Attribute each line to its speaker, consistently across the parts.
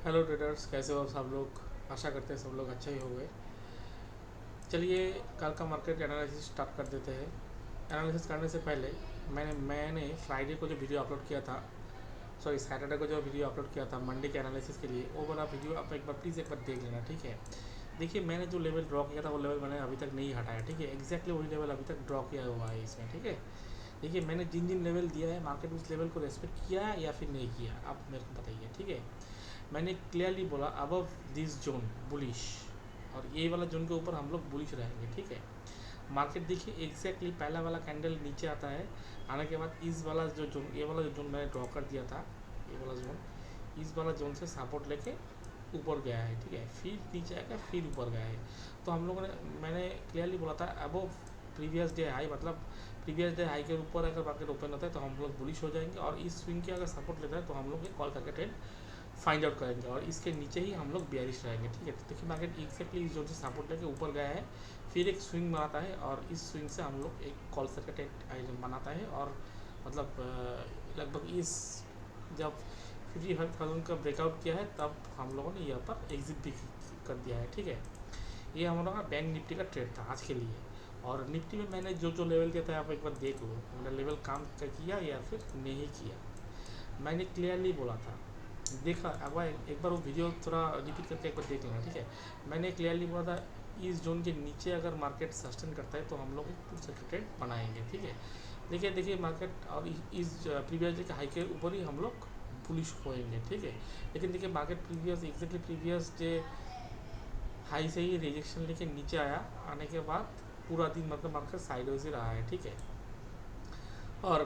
Speaker 1: Hello traders, कैसे हो सब लोग। आशा करते हैं सब लोग अच्छे ही होंगे। चलिए कल का मार्केट एनालिसिस स्टार्ट कर देते हैं। एनालिसिस करने से पहले मैंने फ्राइडे को जो वीडियो अपलोड किया था, सॉरी सैटरडे को जो वीडियो अपलोड किया था मंडे के एनालिसिस के लिए, वो वाला वीडियो आप एक बार प्लीज़ एक बार देख लेना, ठीक है। देखिए मैंने जो लेवल ड्रॉ किया था वो लेवल मैंने अभी तक नहीं हटाया, ठीक है। एग्जैक्टली वही लेवल अभी तक ड्रॉ किया हुआ है इसमें, ठीक है। देखिए मैंने जिन जिन लेवल दिया है मार्केट उस लेवल को रेस्पेक्ट किया या फिर नहीं किया, आप मेरे को बताइए, ठीक है। मैंने क्लियरली बोला अबव दिस जोन बुलिश, और ये वाला जोन के ऊपर हम लोग बुलिश रहेंगे, ठीक है। मार्केट देखिए एग्जैक्टली पहला वाला कैंडल नीचे आता है, आने के बाद इस वाला जो जोन, ये वाला जो जोन मैंने ड्रॉ कर दिया था, ये वाला जोन, इस वाला जोन से सपोर्ट लेके ऊपर गया है, ठीक है। फिर नीचे आकर फिर ऊपर गया है। तो हम लोगों ने, मैंने क्लियरली बोला था अबव प्रीवियस डे हाई, मतलब प्रीवियस डे हाई के ऊपर अगर मार्केट ओपन होता है तो हम लोग बुलिश हो जाएंगे, और इस स्विंग के अगर सपोर्ट लेता है तो हम लोग ये कॉल करके ट्रेड फाइंड आउट करेंगे, और इसके नीचे ही हम लोग बेयरिश रहेंगे, ठीक है। तो देखिए मार्केट एक्जैक्टली इस जोन से सपोर्ट लेके ऊपर गया है, फिर एक स्विंग बनाता है, और इस स्विंग से हम लोग एक कॉल सर्किट बनाता है, और मतलब लगभग इस जब 55,000 का ब्रेकआउट किया है तब हम लोगों ने यहाँ पर एग्जिट भी कर दिया है, ठीक है। ये हम लोगों का बैंक निफ्टी का ट्रेड था आज के लिए। और निफ्टी में मैंने जो जो लेवल दिया था आप एक बार देख लो, मेरा लेवल काम किया या फिर नहीं किया। मैंने क्लियरली बोला था, देखा एक बार वो वीडियो थोड़ा रिपीट करके एक बार देख लेना, ठीक है। मैंने क्लियरली बोला था इस जोन के नीचे अगर मार्केट सस्टेन करता है तो हम लोग एक सर्किटेड बनाएंगे, ठीक है। देखिए मार्केट और इस प्रीवियस डे के हाई के ऊपर ही हम लोग बुलिश होएंगे, ठीक है। लेकिन देखिए market previous exactly previous day high से ही रिजेक्शन लेके नीचे आया, आने के बाद पूरा दिन मतलब मार्केट साइडवेज ही रहा है, ठीक है। और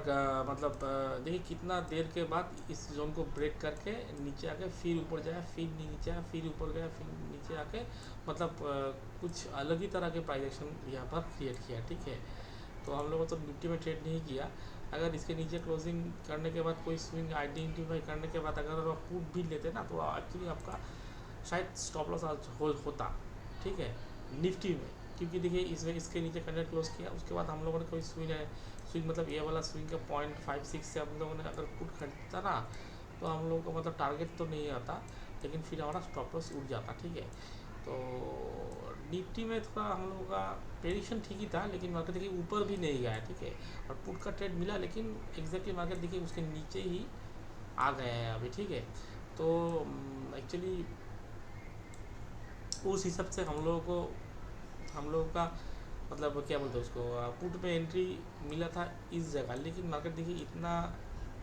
Speaker 1: मतलब देखिए कितना देर के बाद इस जोन को ब्रेक करके नीचे आके फिर ऊपर जाया, फिर नीचे आया, फिर ऊपर गया, फिर नीचे आके मतलब कुछ अलग ही तरह के प्राइजेक्शन यहाँ पर क्रिएट किया, ठीक है। तो हम लोगों तो निफ्टी में ट्रेड नहीं किया। अगर इसके नीचे क्लोजिंग करने के बाद कोई स्विंग आइडेंटिफाई करने के बाद अगर आप पुट भी लेते ना तो एक्चुअली आपका शायद स्टॉप लॉस होता, ठीक है, निफ्टी में। क्योंकि देखिए इसमें इसके नीचे कैंडल क्लोज किया, उसके बाद हम लोगों ने कोई स्विंग है, स्विंग मतलब ये वाला स्विंग का 0.56 से हम लोगों ने अगर पुट खरीदता ना तो हम लोगों का मतलब टारगेट तो नहीं आता, लेकिन फिर हमारा स्टॉप लॉस उठ जाता, ठीक है। तो निफ्टी में थोड़ा हम लोगों का प्रेडिक्शन ठीक ही था, लेकिन मार्केट देखिए ऊपर भी नहीं गया, ठीक है। और पुट का ट्रेड मिला, लेकिन एग्जैक्टली मार्केट देखिए उसके नीचे ही आ गया है अभी, ठीक है। तो एक्चुअली उस हिसाब से हम लोगों का मतलब क्या बोलते हैं उसको, पुट में एंट्री मिला था इस जगह, लेकिन मार्केट देखिए इतना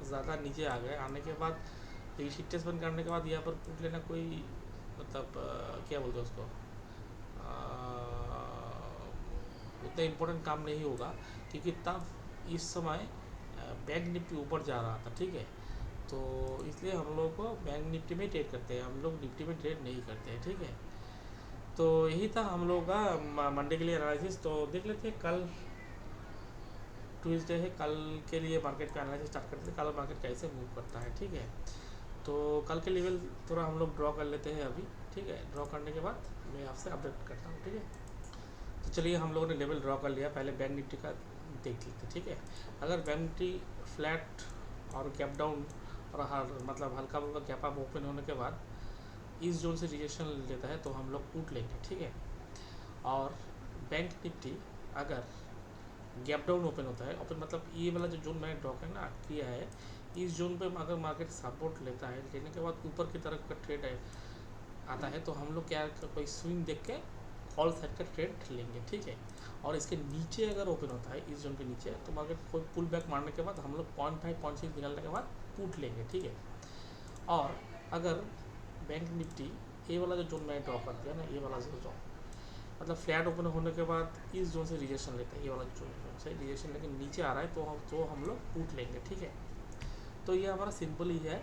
Speaker 1: ज़्यादा नीचे आ गया, आने के बाद टेस्ट बंद करने के बाद यहाँ पर पुट लेना कोई मतलब क्या बोलते हैं उसको, उतना इम्पोर्टेंट काम नहीं होगा, क्योंकि तब इस समय बैंक निफ्टी ऊपर जा रहा था, ठीक है। तो इसलिए हम लोग को बैंक निफ्टी में ट्रेड करते हैं, हम लोग निफ्टी में ट्रेड नहीं करते हैं, ठीक है। तो यही था हम लोग का मंडे के लिए एनालिसिस। तो देख लेते हैं कल ट्यूसडे है, कल के लिए मार्केट का एनालिसिस स्टार्ट करते हैं, कल मार्केट कैसे मूव करता है, ठीक है। तो कल के लेवल थोड़ा हम लोग ड्रॉ कर लेते हैं अभी, ठीक है। ड्रॉ करने के बाद मैं आपसे अपडेट करता हूँ, ठीक है। तो चलिए हम लोगों ने लेवल ड्रॉ कर लिया, पहले बैंक निफ्टी का देख लेते, ठीक है। अगर बैंक निफ्टी फ्लैट और गैप डाउन और हर मतलब हल्का फुल्का गैप अप ओपन होने के बाद इस जोन से रिजेक्शन लेता है तो हम लोग पुट लेंगे, ठीक है। और बैंक निफ्टी अगर गैप डाउन ओपन होता है, ओपन मतलब ये वाला जो जोन मैंने ड्रॉ किया है, इस जोन पे अगर मार्केट सपोर्ट लेता है, लेने के बाद ऊपर की तरफ का ट्रेड है आता है, तो हम लोग क्या कोई स्विंग देख के कॉल साइड का ट्रेड लेंगे, ठीक है। और इसके नीचे अगर ओपन होता है इस जोन के नीचे, तो मार्केट कोई पुल बैक मारने के बाद हम लोग 0.5 0.6 निकालने के बाद पुट लेंगे, ठीक है। और अगर बैंक निफ्टी ये वाला जो जोन मैंने ड्रॉ कर दिया ना, ये वाला जो जोन मतलब फ्लैट ओपन होने के बाद इस जोन से रिजेक्शन लेते हैं, ये वाला जोन से रिजेक्शन लेके नीचे आ रहा है तो हम लोग पुट लेंगे, ठीक है। तो ये हमारा सिंपल ही है।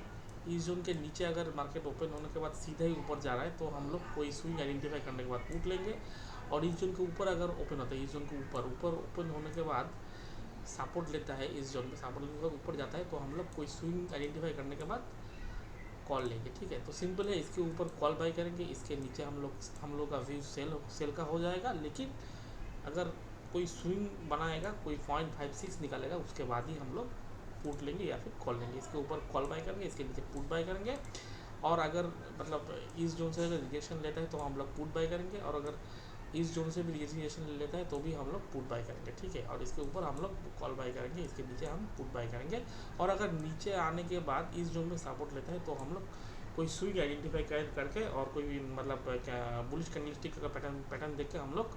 Speaker 1: इस जोन के नीचे अगर मार्केट ओपन होने के बाद सीधा ही ऊपर जा रहा है तो हम लोग कोई स्विंग आइडेंटिफाई करने के बाद पुट लेंगे। और इस जोन के ऊपर अगर ओपन होता है, इस जोन के ऊपर ऊपर ओपन होने के बाद सपोर्ट लेता है, इस जोन में सपोर्ट लेने के बाद ऊपर जाता है तो हम लोग कोई स्विंग आइडेंटिफाई करने के बाद कॉल लेंगे, ठीक है। तो सिंपल है, इसके ऊपर कॉल बाई करेंगे, इसके नीचे हम लोग का व्यू सेल का हो जाएगा। लेकिन अगर कोई स्विंग बनाएगा, कोई 0.56 निकालेगा, उसके बाद ही हम लोग पुट लेंगे या फिर कॉल लेंगे। इसके ऊपर कॉल बाय करेंगे, इसके नीचे पुट बाय करेंगे, और अगर मतलब इस जोन से अगर रिजेक्शन लेता है तो हम लोग पुट बाय करेंगे, और अगर इस जोन से भी रिजेक्शन ले लेता है तो भी हम लोग पुट बाय करेंगे, ठीक है। और इसके ऊपर हम लोग कॉल बाय करेंगे, इसके नीचे हम पुट बाय करेंगे। और अगर नीचे आने के बाद इस जोन में सपोर्ट लेता है तो हम लोग कोई स्विंग आइडेंटिफाई करके और कोई भी मतलब क्या बुलिश कैंडलस्टिक का पैटर्न देख के हम लोग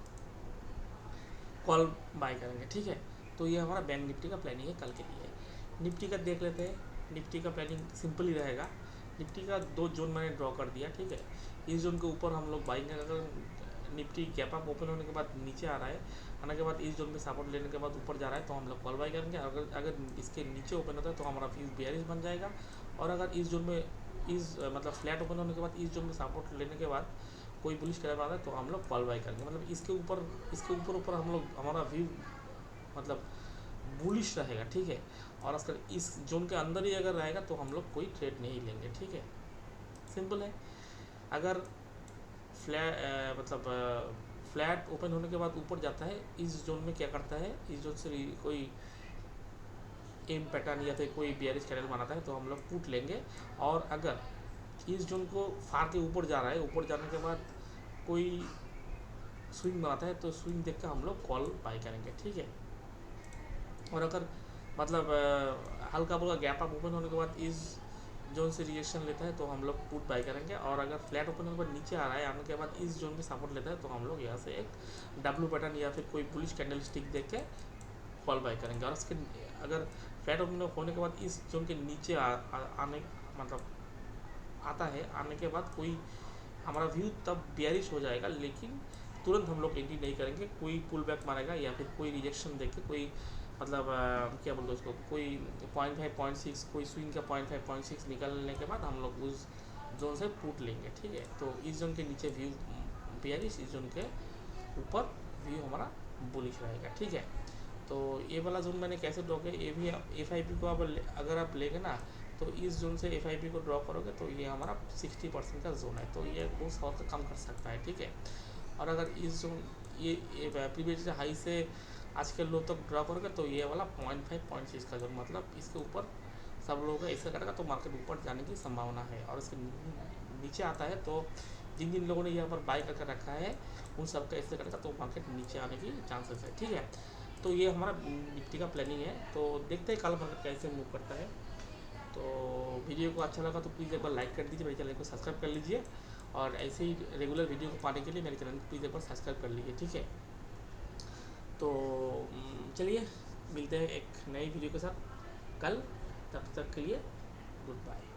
Speaker 1: कॉल बाय करेंगे, ठीक है। तो ये हमारा बैंक निफ्टी का प्लानिंग है कल के लिए। निफ्टी का देख लेते हैं। निफ्टी का प्लानिंग सिंपल ही रहेगा। निफ्टी का 2 जोन मैंने ड्रॉ कर दिया, ठीक है। इस जोन के ऊपर हम लोग बाइंग, अगर निफ्टी गैप अप ओपन होने के बाद नीचे आ रहा है, आने के बाद इस जोन में सपोर्ट लेने के बाद ऊपर जा रहा है तो हम लोग कॉल बाय करेंगे। अगर अगर इसके नीचे ओपन होता है तो हमारा फ्यूज बेयरिश बन जाएगा। और अगर इस जोन में मतलब फ्लैट ओपन होने के बाद इस जोन में सपोर्ट लेने के बाद कोई बुलिश कलर आता है तो हम लोग कॉल बाय करेंगे। मतलब इसके ऊपर हम लोग हमारा व्यू मतलब बुलिश रहेगा, ठीक है। और अगर इस जोन के अंदर ही अगर रहेगा तो हम लोग कोई ट्रेड नहीं लेंगे, ठीक है। सिंपल है। अगर फ्लैट ओपन होने के बाद ऊपर जाता है, इस जोन में क्या करता है, इस जोन से कोई एम पैटर्न या फिर कोई बियरिश कैंडल बनाता है तो हम लोग पुट लेंगे। और अगर इस जोन को फाड़ के ऊपर जा रहा है, ऊपर जाने के बाद कोई स्विंग बनाता है तो स्विंग देख कर हम लोग कॉल बाय करेंगे, ठीक है। और अगर मतलब हल्का फुल्का गैप अप ओपन होने के बाद इस जोन से रिएक्शन लेता है तो हम लोग पुट बाय करेंगे। और अगर फ्लैट ओपन होने के बाद नीचे आ रहा है, आने के बाद इस जोन में सपोर्ट लेता है तो हम लोग यहाँ से एक डब्ल्यू पैटर्न या फिर कोई बुलिश कैंडल स्टिक देख के कॉल बाय करेंगे। और उसके अगर फ्लैट ओपन होने के बाद इस जोन के नीचे आने मतलब आता है, आने के बाद कोई हमारा व्यू तब बियरिश हो जाएगा, लेकिन तुरंत हम लोग एंट्री नहीं करेंगे। कोई पुल बैक मारेगा या फिर कोई रिजेक्शन देके कोई मतलब क्या बोलते हैं उसको, कोई 0.5 0.6 कोई स्विंग का 0.5 0.6 निकलने के बाद हम लोग उस जोन से पुट लेंगे, ठीक है। तो इस जोन के नीचे व्यू बियरिश, इस जोन के ऊपर व्यू हमारा बुलिश रहेगा, ठीक है। तो ये वाला जोन मैंने कैसे ड्रॉ किया, ये भी एफ को अगर आप लेंगे ना तो इस जोन से एफ को ड्रॉ करोगे तो ये हमारा 60% का जोन है, तो ये बहुत बहुत कम कर सकता है, ठीक है। और अगर इस जोन ये प्रीवियस हाई से आज के लो तक ड्रॉ करोगे तो ये वाला 0.5 0.6 का जोन, मतलब इसके ऊपर सब लोगों का ऐसे करेगा तो मार्केट ऊपर जाने की संभावना है। और इसके नीचे आता है तो जिन जिन लोगों ने यहाँ पर बाय करके रखा है उन सब का ऐसे करेगा तो मार्केट नीचे आने की चांसेस है, ठीक है। तो ये हमारा निफ्टी का प्लानिंग है। तो देखते हैं कल मार्केट कैसे मूव करता है। तो वीडियो को अच्छा लगा तो प्लीज़ एक बार लाइक कर दीजिए, मेरे चैनल को सब्सक्राइब कर लीजिए। और ऐसे ही रेगुलर वीडियो को पाने के लिए मेरे चैनल को प्लीज़ एक बार सब्सक्राइब कर लीजिए, ठीक है। तो चलिए मिलते हैं एक नई वीडियो के साथ कल, तब तक के लिए गुड बाय।